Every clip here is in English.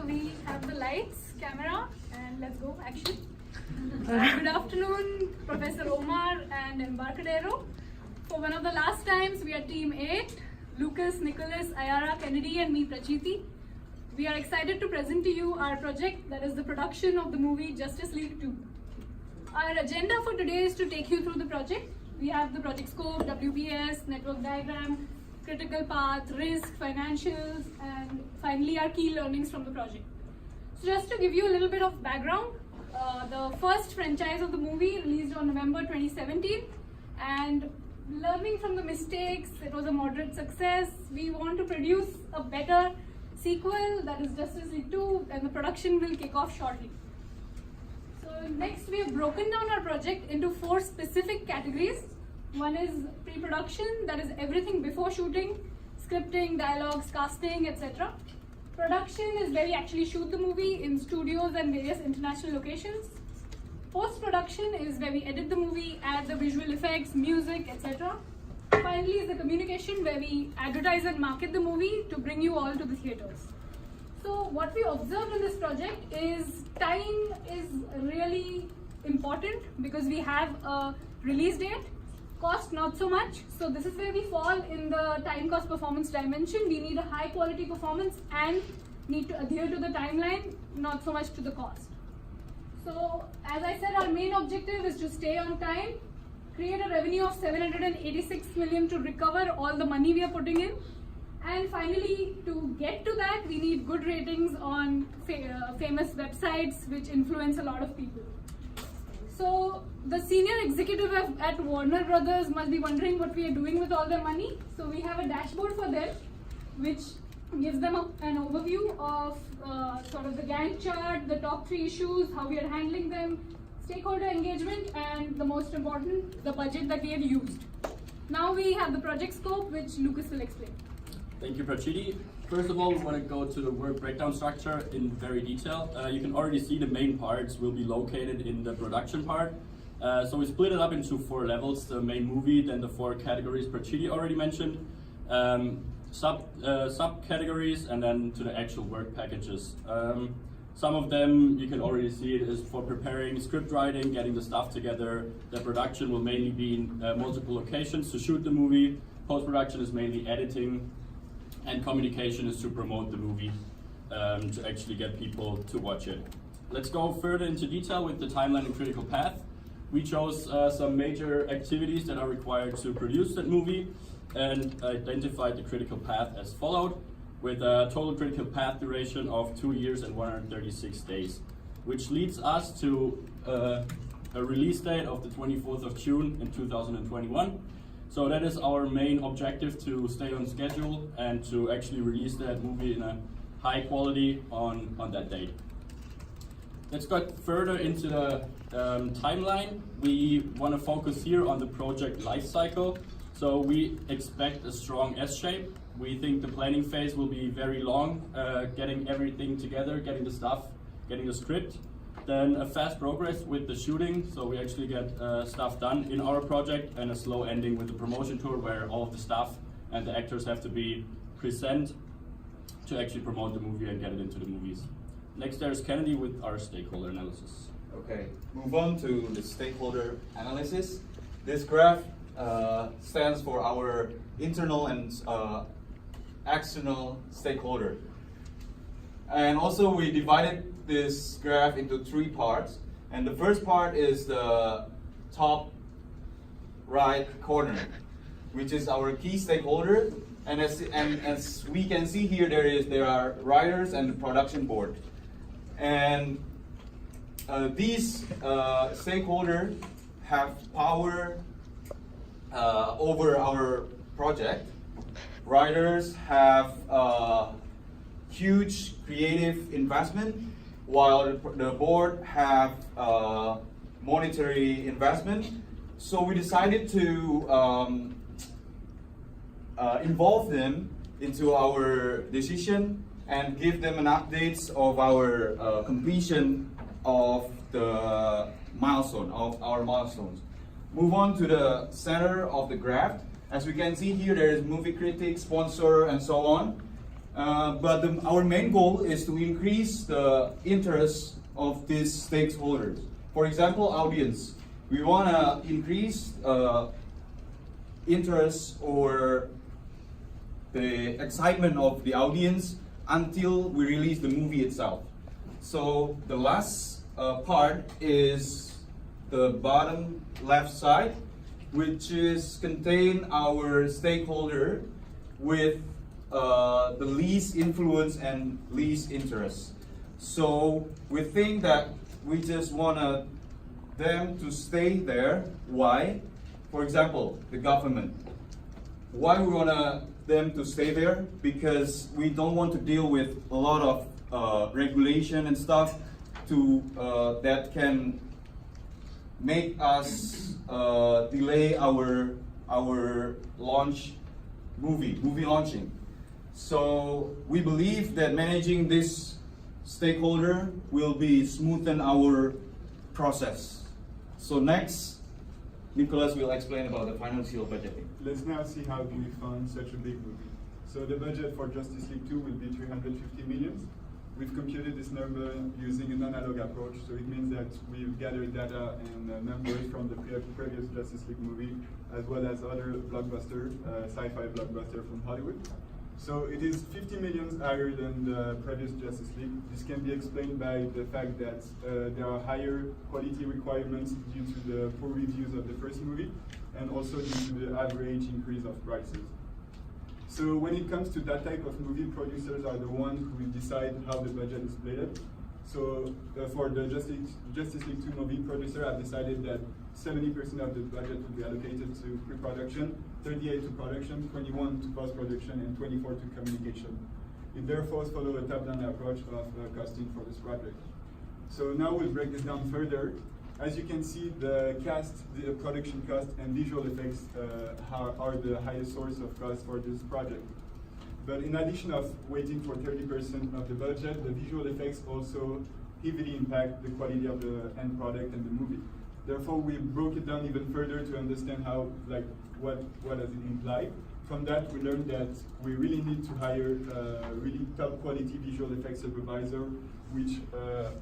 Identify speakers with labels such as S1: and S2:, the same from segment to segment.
S1: we have the lights, camera, and let's go, action. Good afternoon, Professor Omar and Embarcadero. For one of the last times, we are Team 8, Lucas, Nicholas, Ayara, Kennedy, and me, Prachiti. We are excited to present to you our project, that is the production of the movie Justice League 2. Our agenda for today is to take you through the project. We have the project scope, WBS, network diagram, critical path, risk, financials, and finally our key learnings from the project. So just to give you a little bit of background, the first franchise of the movie released on November 2017, and learning from the mistakes, it was a moderate success. We want to produce a better sequel, that is Justice League 2, and the production will kick off shortly. So next we have broken down our project into 4 specific categories. One is pre-production, that is everything before shooting, scripting, dialogues, casting, etc. Production is where we actually shoot the movie in studios and various international locations. Post-production is where we edit the movie, add the visual effects, music, etc. Finally is the communication, where we advertise and market the movie to bring you all to the theaters. So what we observed in this project is time is really important because we have a release date. Cost not so much. So this is where we fall in the time cost performance dimension. We need a high quality performance and need to adhere to the timeline, not so much to the cost. So as I said, our main objective is to stay on time, create a revenue of 786 million to recover all the money we are putting in. And finally, to get to that, we need good ratings on famous websites which influence a lot of people. So the senior executive at Warner Brothers must be wondering what we are doing with all their money. So we have a dashboard for them which gives them an overview of sort of the Gantt chart, the top 3 issues, how we are handling them, stakeholder engagement, and the most important, the budget that we have used. Now we have the project scope, which Lucas will explain.
S2: Thank you, Prachiti. First of all, we want to go to the work breakdown structure in very detail. You can already see the main parts will be located in the production part. So we split it up into 4 levels, the main movie, then the 4 categories Prachiti already mentioned, subcategories, and then to the actual work packages. Some of them, you can already see it, is for preparing script writing, getting the stuff together. The production will mainly be in multiple locations to shoot the movie. Post-production is mainly editing, and communication is to promote the movie, to actually get people to watch it. Let's go further into detail with the timeline and critical path. We chose some major activities that are required to produce that movie and identified the critical path as followed, with a total critical path duration of 2 years and 136 days, which leads us to a release date of the 24th of June in 2021. So that is our main objective, to stay on schedule and to actually release that movie in a high quality on that date. Let's go further into the timeline. We want to focus here on the project life cycle. So we expect a strong S shape. We think the planning phase will be very long, getting everything together, getting the stuff, getting the script. Then a fast progress with the shooting, so we actually get stuff done in our project, and a slow ending with the promotion tour, where all of the staff and the actors have to be present to actually promote the movie and get it into the movies. Next, there's Kennedy with our stakeholder analysis.
S3: Okay, move on to the stakeholder analysis. This graph stands for our internal and external stakeholder. And also we divided this graph into 3 parts. And the first part is the top right corner, which is our key stakeholder. And as we can see here, there are writers and the production board. And these stakeholders have power over our project. Writers have huge creative investment, while the board have monetary investment. So we decided to involve them into our decision and give them an update of our completion of the milestone, of our milestones. Move on to the center of the graph. As we can see here, there is movie critic, sponsor, and so on. But our main goal is to increase the interest of these stakeholders. For example, audience. We want to increase interest or the excitement of the audience until we release the movie itself. So the last part is the bottom left side, which is contain our stakeholder with the least influence and least interest. So we think that we just want them to stay there. Why? For example, the government. Why we want them to stay there? Because we don't want to deal with a lot of regulation and stuff that can make us delay our movie launching. So we believe that managing this stakeholder will be smoothen our process. So next, Nicholas will explain about the financial budgeting.
S4: Let's now see how we fund such a big movie. So the budget for Justice League 2 will be 350 million. We've computed this number using an analog approach, so it means that we've gathered data and numbers from the previous Justice League movie, as well as other blockbuster, sci-fi blockbuster from Hollywood. So it is 50 million higher than the previous Justice League. This can be explained by the fact that there are higher quality requirements due to the poor reviews of the first movie, and also due to the average increase of prices. So when it comes to that type of movie, producers are the ones who decide how the budget is split. So for the Justice League 2 movie, producer have decided that 70% of the budget will be allocated to pre-production, 38% to production, 21% to post-production, and 24% to communication. It therefore follows a top-down approach of costing for this project. So now we'll break this down further. As you can see, the cast, the production cost, and visual effects are the highest source of cost for this project. But in addition of waiting for 30% of the budget, the visual effects also heavily impact the quality of the end product and the movie. Therefore, we broke it down even further to understand how, what does it imply. From that, we learned that we really need to hire a really top quality visual effects supervisor, which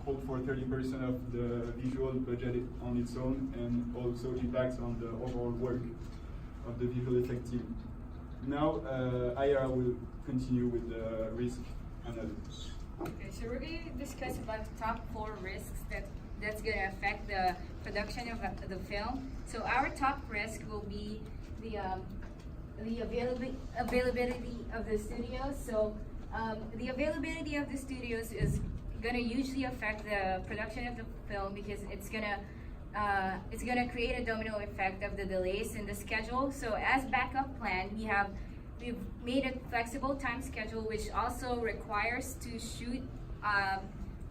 S4: hold for 30% of the visual budget on its own, and also impacts on the overall work of the visual effect team. Now, Ira will continue with the risk analysis.
S5: Okay, so we're going to discuss about the top 4 risks that's going to affect the production of the film. So our top risk will be the availability of the studios. So the availability of the studios is going to usually affect the production of the film, because it's gonna create a domino effect of the delays in the schedule. So as backup plan, we've made a flexible time schedule, which also requires to shoot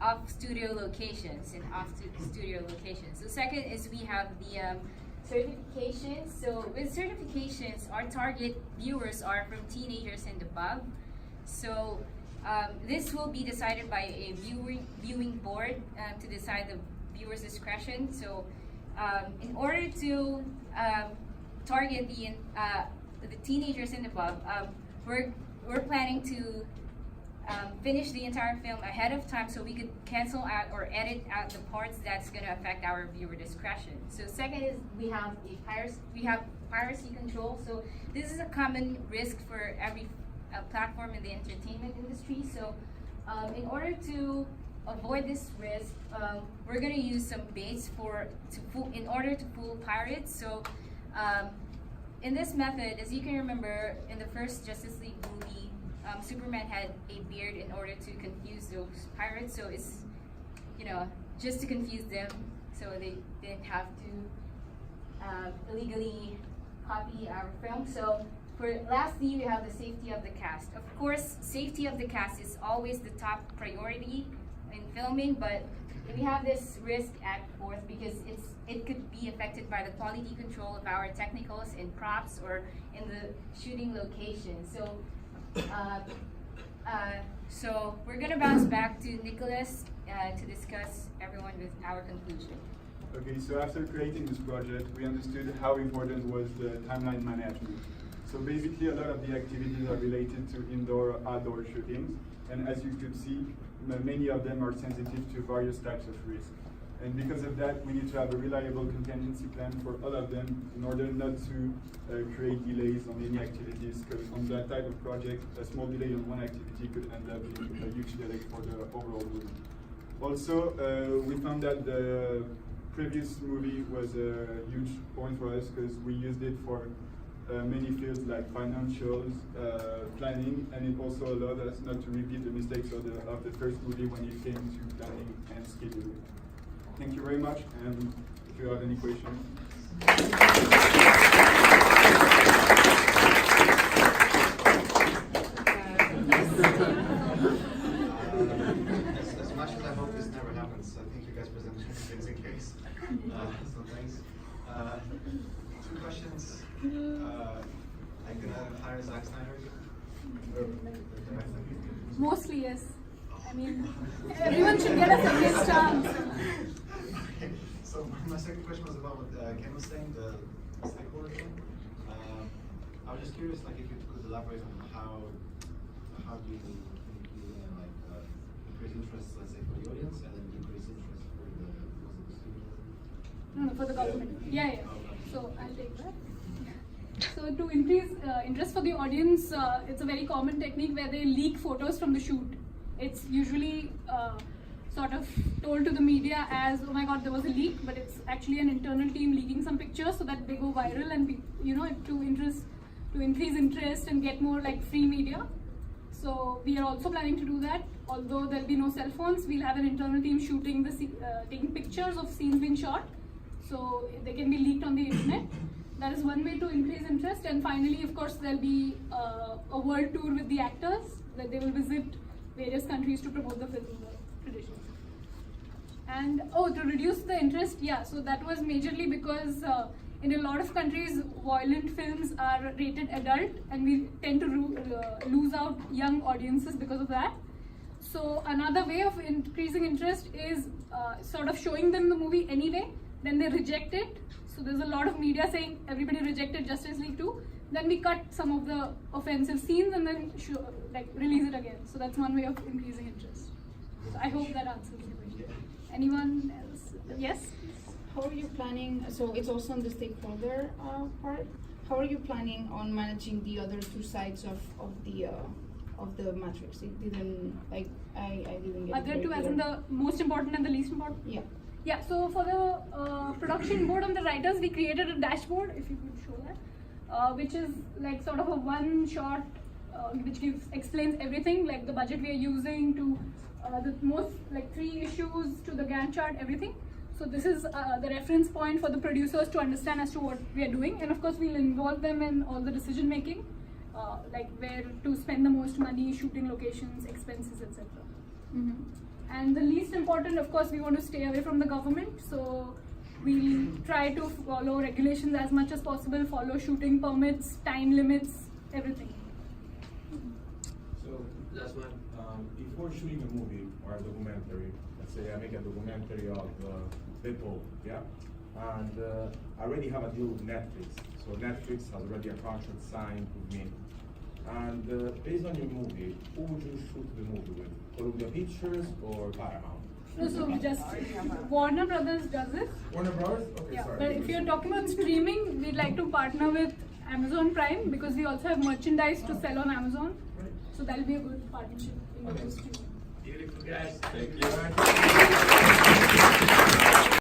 S5: off studio locations. So second is we have the certifications. So with certifications, our target viewers are from teenagers and above. So this will be decided by a viewing board to decide the viewer's discretion. So in order to target the teenagers and above, we're planning to finish the entire film ahead of time, so we could cancel out or edit out the parts that's going to affect our viewer discretion. So second is we have piracy control. So this is a common risk for every platform in the entertainment industry. So in order to avoid this risk, we're going to use some baits in order to fool pirates. So in this method, as you can remember, in the first Justice League movie, Superman had a beard in order to confuse those pirates. So it's, just to confuse them, so they didn't have to illegally copy our film. So lastly, we have the safety of the cast. Of course, safety of the cast is always the top priority in filming, but we have this risk at fourth because it could be affected by the quality control of our technicals in props or in the shooting location. So we're gonna bounce back to Nicholas to discuss everyone with our conclusion.
S4: Okay, so after creating this project, we understood how important was the timeline management. So basically, a lot of the activities are related to indoor, outdoor shootings, and as you could see, many of them are sensitive to various types of risk. And because of that, we need to have a reliable contingency plan for all of them in order not to create delays on any activities, because on that type of project, a small delay on one activity could end up being a huge delay for the overall movie. Also, we found that the previous movie was a huge point for us because we used it for many fields like financials, planning, and it also allowed us not to repeat the mistakes of the first movie when it came to planning and scheduling. Thank you very much, and if you have any questions.
S6: As much as I hope this never happens, I think you guys presented an amazing case. So thanks. 2 questions. Are you gonna hire Zack Snyder again?
S1: Mostly yes. I mean, everyone should get a second chance.
S6: So my second question was about what Ken was saying, the stakeholder thing. I was just curious, like, if you could elaborate on how do you increase interest, let's say, for the audience, and then decrease interest for the student?
S1: No, for the government. Yeah. So I'll take that. So to increase interest for the audience, it's a very common technique where they leak photos from the shoot. It's usually sort of told to the media as, oh my god, there was a leak, but it's actually an internal team leaking some pictures so that they go viral and be, to increase interest and get more like free media. So we are also planning to do that. Although there'll be no cell phones, we'll have an internal team shooting taking pictures of scenes being shot, so they can be leaked on the internet. That is one way to increase interest. And finally, of course, there'll be a world tour with the actors, where they will visit various countries to promote the film tradition. And to reduce the interest, yeah, so that was majorly because in a lot of countries, violent films are rated adult, and we tend to lose out young audiences because of that. So another way of increasing interest is sort of showing them the movie anyway, then they reject it. So there's a lot of media saying everybody rejected Justice League 2. Then we cut some of the offensive scenes and then release it again. So that's one way of increasing interest. So I hope that answers your question. Anyone else? Yes?
S7: How are you planning, so it's also on the stakeholder part, how are you planning on managing the other 2 sides of the matrix? It didn't, like, I didn't get
S1: Other 2 as in the most important and the least important?
S7: Yeah.
S1: Yeah, so for the production board on the writers, we created a dashboard, if you could show that, which is like sort of a one shot, which explains everything, like the budget we are using to the most, like 3 issues to the Gantt chart, everything. So this is the reference point for the producers to understand as to what we are doing. And of course, we'll involve them in all the decision making, like where to spend the most money, shooting locations, expenses, etc.
S7: Mm-hmm.
S1: And the least important, of course, we want to stay away from the government. So we'll try to follow regulations as much as possible, follow shooting permits, time limits, everything.
S8: So last one, before shooting a movie or a documentary, let's say I make a documentary of people, yeah, and I already have a deal with Netflix. So Netflix has already a contract signed with me. And based on your movie, who would you shoot the movie with? Columbia Pictures or Paramount?
S1: No, so just Warner Brothers does it.
S8: Warner Brothers? Okay,
S1: Yeah,
S8: sorry.
S1: but if you're talking about streaming, we'd like to partner with Amazon Prime because we also have merchandise to sell on Amazon. So that'll be a good partnership in the streaming.
S8: Beautiful guys.
S2: Thank you.